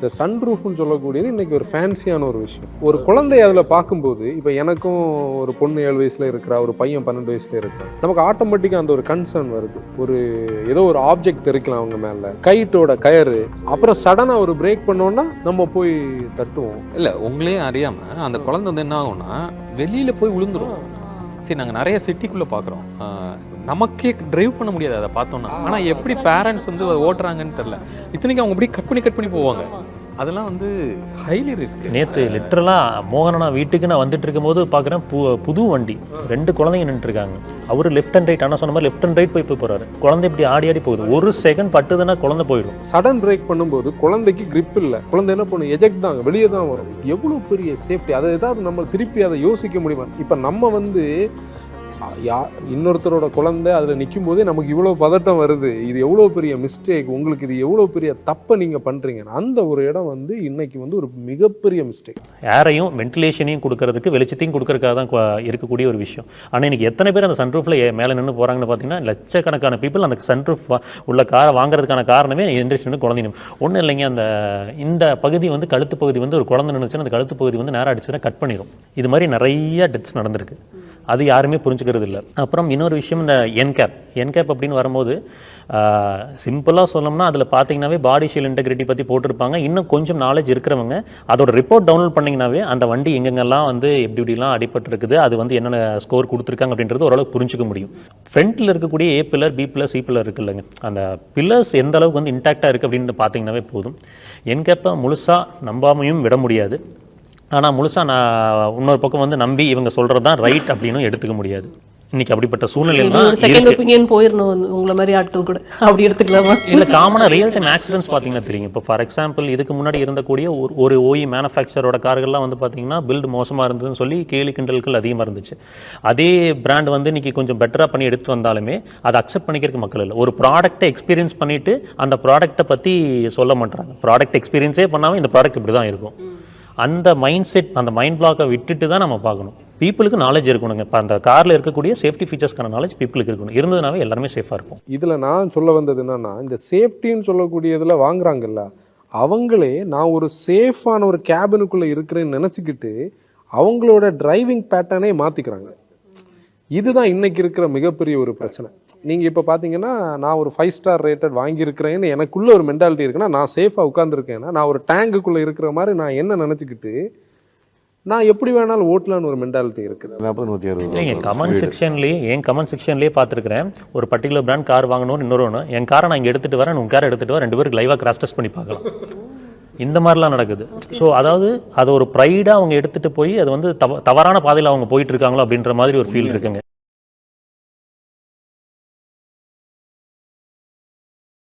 இந்த சன்ரூஃப்னு சொல்லக்கூடியது இன்றைக்கி ஒரு ஃபேன்சியான ஒரு விஷயம். ஒரு குழந்தை அதில் பார்க்கும்போது, இப்போ எனக்கும் ஒரு பொண்ணு 7 வயசில் இருக்கிறா, ஒரு பையன் 12 வயசில் இருக்கிறான், நமக்கு ஆட்டோமேட்டிக்காக அந்த ஒரு கன்சர்ன் வருது. ஒரு ஏதோ ஒரு ஆப்ஜெக்ட் தெரிக்கலாம் அவங்க மேலே, கைட்டோட கயறு, அப்புறம் சடனாக ஒரு பிரேக் பண்ணோன்னா நம்ம போய் தட்டுவோம். இல்லை, உங்களே அறியாமல் அந்த குழந்தை வந்து என்ன ஆகும்னா வெளியில் போய் விழுந்துடும். சரி, நாங்கள் நிறைய சிட்டிக்குள்ளே பார்க்குறோம், நமக்கே டிரைவ் பண்ண முடியாது அதை பார்த்தோன்னா. ஆனால் எப்படி பேரண்ட்ஸ் வந்து ஓட்டுறாங்கன்னு தெரில. இத்தனைக்கு அவங்க அப்படியே கட் பண்ணி போவாங்க. அதெல்லாம் வந்து ஹைலி ரிஸ்க். நேற்று லிட்டரலாக மோகனா வீட்டுக்கு நான் வந்துட்டு இருக்கும் போது பார்க்குறேன், புது வண்டி 2 குழந்தைங்க நின்றுருக்காங்க. அவர் லெஃப்ட் அண்ட் ரைட், ஆனால் சொன்ன மாதிரி லெஃப்ட் அண்ட் ரைட் போய் போகிறாரு. குழந்தை இப்படி ஆடி போகுது. ஒரு செகண்ட் பட்டுதுன்னா குழந்தை போயிடும். சடன் பிரேக் பண்ணும்போது குழந்தைக்கு கிரிப் இல்லை, குழந்தை என்ன பண்ணும், எஜெக்ட் தாங்க, வெளியே தான் வரும். எவ்வளோ பெரிய சேஃப்டி! அதை ஏதாவது நம்ம திருப்பி அதை யோசிக்க முடியுமா? இப்போ நம்ம வந்து இன்னொருத்தரோட குழந்தை அதில் நிற்கும் போதே நமக்கு இவ்வளோ பதட்டம் வருது. இது எவ்வளோ பெரிய மிஸ்டேக், உங்களுக்கு இது எவ்வளோ பெரிய தப்பை நீங்கள் பண்ணுறீங்க. அந்த ஒரு இடம் வந்து இன்னைக்கு வந்து ஒரு மிகப்பெரிய மிஸ்டேக். ஏரையும் வென்டிலேஷனையும் கொடுக்கறதுக்கு, வெளிச்சத்தையும் கொடுக்கறதுக்காக தான் இருக்கக்கூடிய ஒரு விஷயம். ஆனால் இன்னைக்கு எத்தனை பேர் அந்த சன்ரூஃபில் மேலே நின்று போகிறாங்கன்னு பார்த்தீங்கன்னா, லட்சக்கணக்கான பீப்புள் அந்த சன்ரூஃப் உள்ள காரை வாங்குறதுக்கான காரணமே எந்திரிச்சு குழந்தைங்க ஒன்றும் இல்லைங்க. இந்த பகுதி வந்து கழுத்து பகுதி வந்து ஒரு குழந்தை நினைச்சுன்னா அந்த கழுத்து பகுதி வந்து நேரம் அடிச்சுன்னா கட் பண்ணிடும். இது மாதிரி நிறைய டெத்ஸ் நடந்திருக்கு. அது யாருமே புரிஞ்சுக்கிறது இல்லை. அப்புறம் இன்னொரு விஷயம், இந்த என்கேப் அப்படின்னு வரும்போது சிம்பிளாக சொல்லணும்னா அதில் பார்த்தீங்கன்னாவே பாடி ஷீல் இன்டெகிரிட்டி பற்றி போட்டிருப்பாங்க. இன்னும் கொஞ்சம் நாலேஜ் இருக்கிறவங்க அதோட ரிப்போர்ட் டவுன்லோட் பண்ணிங்கனாவே அந்த வண்டி எங்கெங்கெல்லாம் வந்து எப்படிலாம் அடிபட்டுருக்குது, அது வந்து என்னென்ன ஸ்கோர் கொடுத்துருக்காங்க அப்படின்றது ஓரளவுக்கு புரிஞ்சிக்க முடியும். ஃப்ரண்ட்டில் இருக்கக்கூடிய A pillar, B pillar, C pillar இருக்குது இல்லைங்க, அந்த பில்லர்ஸ் எந்த அளவுக்கு வந்து இன்டாக்டாக இருக்குது அப்படின்னு பார்த்தீங்கன்னாவே போதும். என்கேப்பை முழுசாக நம்பாமையும் விட முடியாது. ஆனால் முழுசாக நான் இன்னொரு பக்கம் வந்து நம்பி இவங்க சொல்கிறது தான் ரைட் அப்படின்னு எடுத்துக்க முடியாது. இன்னைக்கு அப்படிப்பட்ட சூழ்நிலையில் தான் செகண்ட் ஒப்பீனியன் போயிடணும். உங்களை மாதிரி ஆட்கள் கூட அப்படி எடுத்துக்கலாமா? இல்லை, காமனாக ரியல் டைம் ஆக்சிடென்ட்ஸ் பார்த்தீங்கன்னா தெரியும். இப்போ ஃபார் எக்ஸாம்பிள் இதுக்கு முன்னாடி இருந்தக்கூடிய ஒரு OE மேனுஃபேக்சரோட கார்கள்லாம் வந்து பார்த்தீங்கன்னா பில்டு மோசமாக இருந்ததுன்னு சொல்லி கேலி கிண்டல்கள் அதிகமாக இருந்துச்சு. அதே பிராண்ட் வந்து இன்னைக்கு கொஞ்சம் பெட்டராக பண்ணி எடுத்து வந்தாலுமே அதை அக்செப்ட் பண்ணிக்கிறதுக்கு மக்கள் இல்லை. ஒரு ப்ராடக்ட்டை எக்ஸ்பீரியன்ஸ் பண்ணிட்டு அந்த ப்ராடக்ட்டை பற்றி சொல்ல மாட்டாங்க. ப்ராடக்ட் எக்ஸ்பீரியன்ஸே பண்ணாமல் இந்த ப்ராடக்ட் இப்படி தான் இருக்கும். அந்த மைண்ட் செட், அந்த மைண்ட் பிளாக்கை விட்டுட்டு தான் நம்ம பார்க்கணும். பீப்புளுக்கு நாலேஜ் இருக்கணுங்க. இப்போ அந்த காரில் இருக்கக்கூடிய சேஃப்டி ஃபீச்சர்ஸ்க்கான நாலேஜ் பீப்புளுக்கு இருக்கணும். இருந்ததுனாவே எல்லாருமே சேஃபாக இருக்கும். இதில் நான் சொல்ல வந்தது என்னன்னா, இந்த சேஃப்டின்னு சொல்லக்கூடியதில் வாங்குறாங்கல்ல, அவங்களே நான் ஒரு சேஃபான ஒரு கேபினுக்குள்ளே இருக்கிறேன்னு நினச்சிக்கிட்டு அவங்களோட டிரைவிங் பேட்டர்னே மாற்றிக்கிறாங்க. இதுதான் இன்னைக்கு இருக்கிற மிகப்பெரிய ஒரு பிரச்சனை. நீங்கள் இப்போ பார்த்தீங்கன்னா, நான் ஒரு 5 ஸ்டார் ரேட்டட் வாங்கியிருக்கிறேன்னு எனக்குள்ள ஒரு மென்டாலிட்டி இருக்குன்னா, நான் சேஃபாக உட்காந்துருக்கேன்னா, நான் ஒரு டேங்குக்குள்ளே இருக்கிற மாதிரி நான் என்ன நினச்சிக்கிட்டு நான் எப்படி வேணாலும் ஓட்டலான்னு ஒரு மென்டாலிட்டி இருக்குது. இல்லைங்க, கமெண்ட் செக்ஷன்லேயே என் கமெண்ட் செக்ஷன்லேயே பார்த்துருக்கிறேன். ஒரு பர்டிகுலர் பிராண்ட் கார் வாங்கணும்னு இன்னொரு என் காரை நான் இங்கே எடுத்துகிட்டு வரேன், உங்கள் காரை எடுத்துகிட்டு வர, 2 பேருக்கு லைவாக கிராஸ் டெஸ்ட் பண்ணி பார்க்கலாம். இந்த மாதிரிலாம் நடக்குது. ஸோ அதாவது அது ஒரு ப்ரைடாக அவங்க எடுத்துகிட்டு போய் அது வந்து தவறான பாதையில் அவங்க போயிட்டு இருக்காங்களோ அப்படின்ற மாதிரி ஒரு ஃபீல் இருக்குங்க.